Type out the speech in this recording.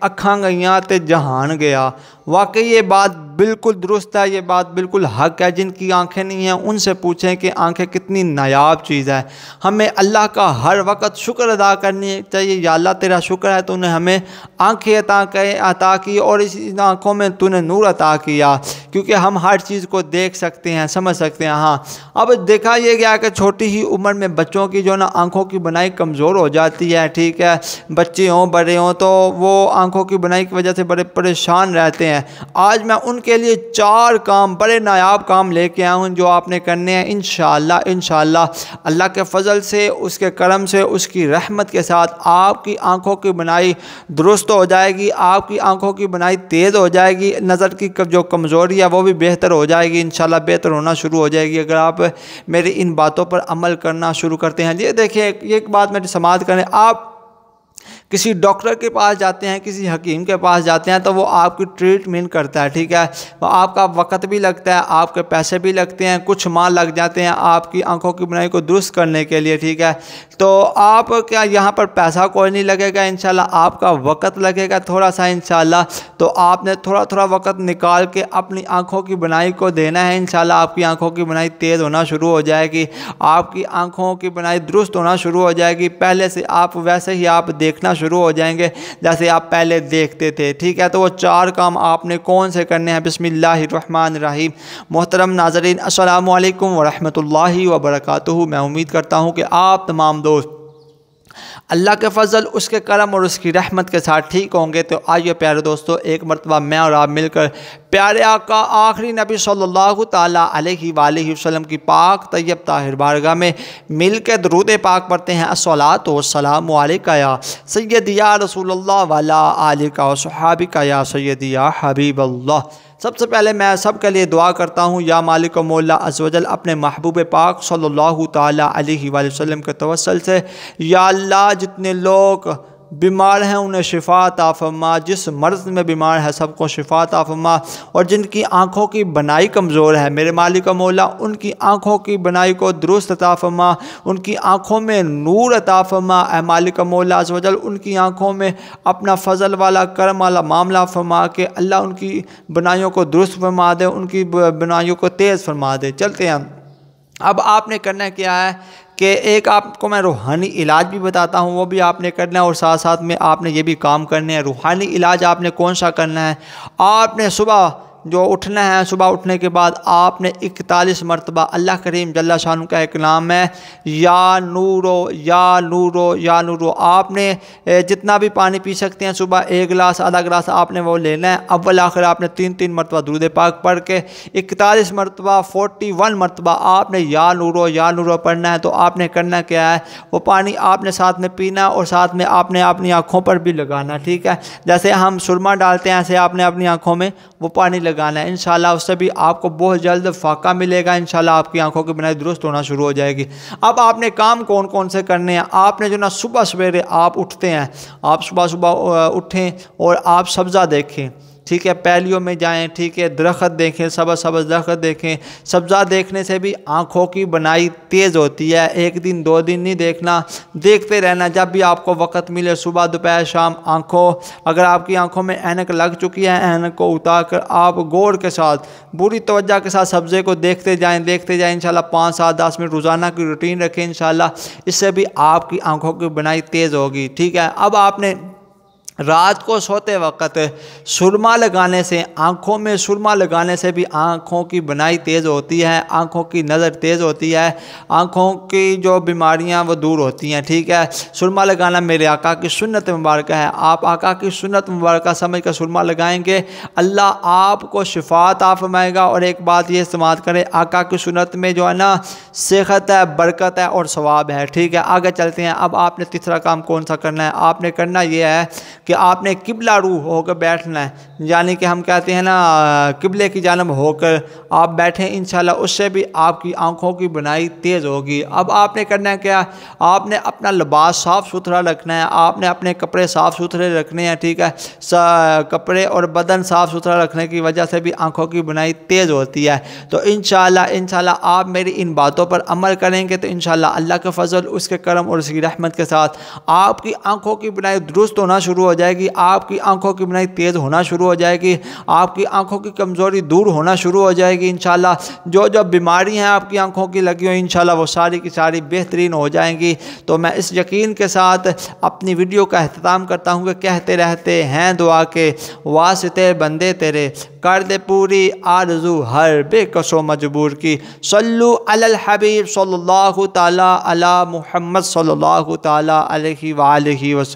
اکھاں گئیاں تے جہان گیا۔ واقعی یہ بات بالکل درست ہے، یہ بات بالکل حق ہے۔ جن کی آنکھیں نہیں ہیں ان سے پوچھیں کہ آنکھیں کتنی نایاب چیز ہے۔ ہمیں اللہ کا ہر وقت شکر ادا کرنی چاہیے۔ یا اللہ تیرا شکر ہے تو نے ہمیں آنکھیں عطا کی اور اس آنکھوں میں تو نے نور عطا کیا، کیونکہ ہم ہر چیز کو دیکھ سکتے ہیں، سمجھ سکتے ہیں۔ ہاں، اب دیکھا یہ گیا کہ چھوٹی ہی عمر میں بچوں کی جو نا آنکھوں کی بنائی کمزور ہو جاتی ہے، ٹھیک ہے، بچے ہوں بڑے ہوں تو وہ آنکھوں کی بنائی کی وجہ سے بڑے پریشان رہتے ہیں۔ آج میں ان کے لیے 4 کام، بڑے نایاب کام لے کے آیا ہوں جو آپ نے کرنے ہیں انشاءاللہ اللہ کے فضل سے، اس کے کرم سے، اس کی رحمت کے ساتھ آپ کی آنکھوں کی بنائی درست ہو جائے گی، آپ کی آنکھوں کی بنائی تیز ہو جائے گی، نظر کی جو کمزوری ہے وہ بھی بہتر ہو جائے گی، انشاءاللہ بہتر ہونا شروع ہو جائے گی اگر آپ میری ان باتوں پر عمل کرنا شروع کرتے ہیں۔ یہ دیکھیں، ایک بات میری سماعت کریں، آپ کسی ڈاکٹر کے پاس جاتے ہیں، کسی حکیم کے پاس جاتے ہیں تو وہ آپ کی ٹریٹمنٹ کرتا ہے، ٹھیک ہے، وہ آپ کا وقت بھی لگتا ہے، آپ کے پیسے بھی لگتے ہیں، کچھ ماہ لگ جاتے ہیں آپ کی آنکھوں کی بنائی کو درست کرنے کے لیے، ٹھیک ہے۔ تو آپ کیا یہاں پر پیسہ کوئی نہیں لگے گا، انشاءاللہ آپ کا وقت لگے گا تھوڑا سا انشاءاللہ، تو آپ نے تھوڑا وقت نکال کے اپنی آنکھوں کی بنائی کو دینا ہے، انشاءاللہ آپ کی آنکھوں کی بنائی تیز ہونا شروع ہو جائے گی، آپ کی آنکھوں کی بنائی درست ہونا شروع ہو جائے گی، پہلے سے آپ ویسے ہی آپ دیکھنا شروع ہو جائیں گے جیسے آپ پہلے دیکھتے تھے، ٹھیک ہے۔ تو وہ 4 کام آپ نے کون سے کرنے ہیں؟ بسم اللہ الرحمن الرحیم۔ محترم ناظرین، السلام علیکم ورحمۃ اللہ وبرکاتہ۔ میں امید کرتا ہوں کہ آپ تمام دوست اللہ کے فضل، اس کے کرم اور اس کی رحمت کے ساتھ ٹھیک ہوں گے۔ تو آئیے پیارے دوستو، ایک مرتبہ میں اور آپ مل کر پیارے آقا آخری نبی صلی اللہ تعالیٰ علیہ وآلہ وسلم کی پاک طیب طاہر بارگاہ میں مل کے درود پاک پڑھتے ہیں۔ الصلاۃ والسلام علیکہ یا سیدی یا رسول اللہ وعلی آلکہ و صحابکہ یا سیدی یا حبیب اللہ۔ سب سے پہلے میں سب کے لیے دعا کرتا ہوں، یا مالک و مولا عز و جل، اپنے محبوب پاک صلی اللہ تعالیٰ علیہ وآلہ وسلم کے توسل سے، یا اللہ جتنے لوگ بیمار ہیں انہیں شفا عطا فرما، جس مرض میں بیمار ہے سب کو شفا عطا فرما، اور جن کی آنکھوں کی بنائی کمزور ہے میرے مالک و مولا ان کی آنکھوں کی بنائی کو درست عطا فرما، ان کی آنکھوں میں نور عطا فرما، اے مالک و مولا عز و جل ان کی آنکھوں میں اپنا فضل والا کرم والا معاملہ فرما کہ اللہ ان کی بنائیوں کو درست فرما دے، ان کی بنائیوں کو تیز فرما دے۔ چلتے ہیں، اب آپ نے کرنا کیا ہے کہ ایک آپ کو میں روحانی علاج بھی بتاتا ہوں، وہ بھی آپ نے کرنا ہے، اور ساتھ ساتھ میں آپ نے یہ بھی کام کرنے ہیں۔ روحانی علاج آپ نے کون سا کرنا ہے؟ آپ نے صبح جو اٹھنا ہے، صبح اٹھنے کے بعد آپ نے 41 مرتبہ اللہ کریم جل شانہ کا ایک نام ہے، یا نورو یا نورو یا نورو۔ آپ نے جتنا بھی پانی پی سکتے ہیں، صبح 1 گلاس آدھا گلاس آپ نے وہ لینا ہے، اول آخر آپ نے 3 مرتبہ درود پاک پڑھ کے 41 مرتبہ 41 مرتبہ آپ نے یا نورو پڑھنا ہے۔ تو آپ نے کرنا کیا ہے، وہ پانی آپ نے ساتھ میں پینا اور ساتھ میں آپ نے اپنی آنکھوں پر بھی لگانا، ٹھیک ہے، جیسے ہم سرما ڈالتے ہیں ایسے آپ نے اپنی آنکھوں میں وہ پانی لگانا ہے، انشاءاللہ اس سے بھی آپ کو بہت جلد فائدہ ملے گا، انشاءاللہ آپ کی آنکھوں کی بنائی درست ہونا شروع ہو جائے گی۔ اب آپ نے کام کون سے کرنے ہیں؟ آپ نے جو نا صبح سویرے آپ اٹھتے ہیں، آپ صبح اٹھیں اور آپ سبزہ دیکھیں، ٹھیک ہے، پہلیوں میں جائیں، ٹھیک ہے، درخت دیکھیں، سبز درخت دیکھیں۔ سبزہ دیکھنے سے بھی آنکھوں کی بنائی تیز ہوتی ہے، 1 دن 2 دن نہیں دیکھنا، دیکھتے رہنا جب بھی آپ کو وقت ملے، صبح دوپہر شام۔ اگر آپ کی آنکھوں میں اینک لگ چکی ہے، اینک کو اتار کر آپ غور کے ساتھ پوری توجہ کے ساتھ سبزے کو دیکھتے جائیں انشاءاللہ 5 7 10 منٹ روزانہ کی روٹین رکھیں، انشاءاللہ اس سے بھی آپ کی آنکھوں کی بنائی تیز ہوگی، ٹھیک ہے۔ اب آپ نے رات کو سوتے وقت سرما لگانے سے، آنکھوں میں سرما لگانے سے بھی آنکھوں کی بنائی تیز ہوتی ہے، آنکھوں کی نظر تیز ہوتی ہے، آنکھوں کی جو بیماریاں وہ دور ہوتی ہیں، ٹھیک ہے۔ سرما لگانا میرے آقا کی سنت مبارکہ ہے، آپ آقا کی سنت مبارکہ سمجھ کر سرما لگائیں گے، اللہ آپ کو شفا عطا فرمائے گا۔ اور ایک بات یہ استعمال کریں، آقا کی سنت میں جو ہے نا صحت ہے، برکت ہے اور ثواب ہے، ٹھیک ہے۔ آگے چلتے ہیں، اب آپ نے تیسرا کام کون سا کرنا ہے؟ آپ نے کرنا یہ ہے کہ کہ آپ نے قبلہ رو ہو کر بیٹھنا ہے، یعنی کہ ہم کہتے ہیں نا قبلے کی جانب ہو کر آپ بیٹھیں انشاءاللہ، اس سے بھی آپ کی آنکھوں کی بینائی تیز ہوگی۔ اب آپ نے کرنا ہے کیا، آپ نے اپنا لباس صاف ستھرا رکھنا ہے، آپ نے اپنے کپڑے صاف ستھرے رکھنے ہیں، ٹھیک ہے، کپڑے اور بدن صاف ستھرا رکھنے کی وجہ سے بھی آنکھوں کی بینائی تیز ہوتی ہے۔ تو انشاءاللہ آپ میری ان باتوں پر عمل کریں گے تو انشاءاللہ اللہ کے فضل، اس کے کرم اور اس کی رحمت کے ساتھ آپ کی آنکھوں کی بینائی درست ہونا شروع ہو جائے گی، آپ کی آنکھوں کی بینائی تیز ہونا شروع ہو جائے گی، آپ کی آنکھوں کی کمزوری دور ہونا شروع ہو جائے گی انشاءاللہ۔ جو بیماری ہیں آپ کی آنکھوں کی لگی ہوئی انشاءاللہ وہ ساری کی ساری بہترین ہو جائیں گی۔ تو میں اس یقین کے ساتھ اپنی ویڈیو کا اختتام کرتا ہوں کہ کہتے رہتے ہیں دعا کے واسطے بندے تیرے، کر دے پوری آرزو ہر بے کس و مجبور کی۔ صلو علی الحبیب صلی اللہ تعالی علی محمد صلی اللہ تعالی علیہ وآلہ وسلم۔